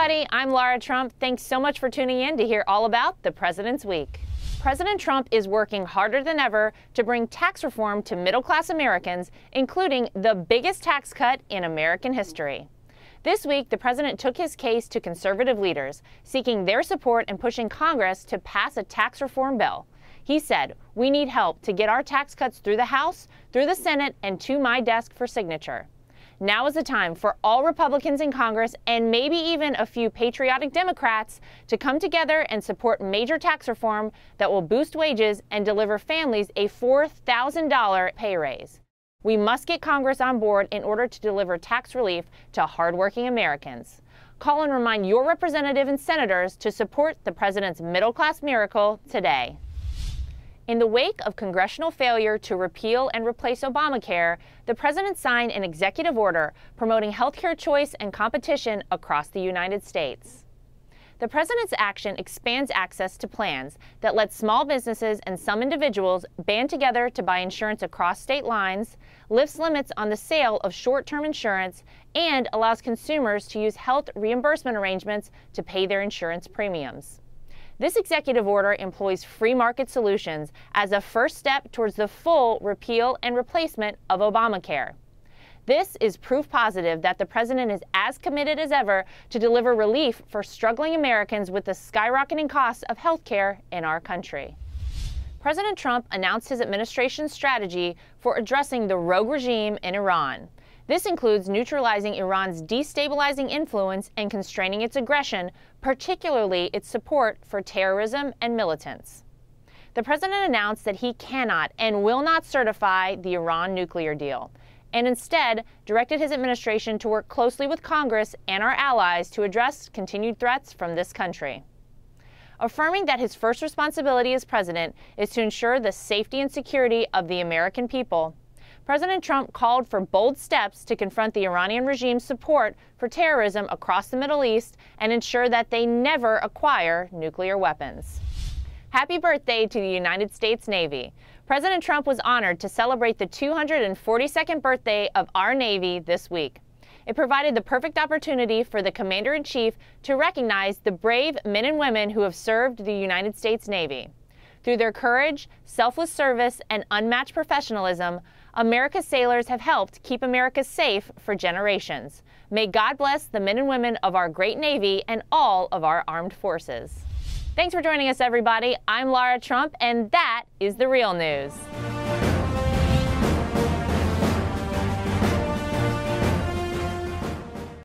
everybody, I'm Lara Trump. Thanks so much for tuning in to hear all about the President's Week. President Trump is working harder than ever to bring tax reform to middle-class Americans, including the biggest tax cut in American history. This week, the president took his case to conservative leaders, seeking their support and pushing Congress to pass a tax reform bill. He said, "We need help to get our tax cuts through the House, through the Senate, and to my desk for signature." Now is the time for all Republicans in Congress and maybe even a few patriotic Democrats to come together and support major tax reform that will boost wages and deliver families a $4,000 pay raise. We must get Congress on board in order to deliver tax relief to hardworking Americans. Call and remind your representative and senators to support the president's middle-class miracle today. In the wake of congressional failure to repeal and replace Obamacare, the president signed an executive order promoting healthcare choice and competition across the United States. The president's action expands access to plans that let small businesses and some individuals band together to buy insurance across state lines, lifts limits on the sale of short-term insurance, and allows consumers to use health reimbursement arrangements to pay their insurance premiums. This executive order employs free market solutions as a first step towards the full repeal and replacement of Obamacare. This is proof positive that the president is as committed as ever to deliver relief for struggling Americans with the skyrocketing costs of health care in our country. President Trump announced his administration's strategy for addressing the rogue regime in Iran. This includes neutralizing Iran's destabilizing influence and constraining its aggression, particularly its support for terrorism and militants. The president announced that he cannot and will not certify the Iran nuclear deal, and instead directed his administration to work closely with Congress and our allies to address continued threats from this country. Affirming that his first responsibility as president is to ensure the safety and security of the American people, President Trump called for bold steps to confront the Iranian regime's support for terrorism across the Middle East and ensure that they never acquire nuclear weapons. Happy birthday to the United States Navy. President Trump was honored to celebrate the 242nd birthday of our Navy this week. It provided the perfect opportunity for the Commander-in-Chief to recognize the brave men and women who have served the United States Navy. Through their courage, selfless service, and unmatched professionalism, America's sailors have helped keep America safe for generations. May God bless the men and women of our great Navy and all of our armed forces. Thanks for joining us, everybody. I'm Lara Trump, and that is The Real News.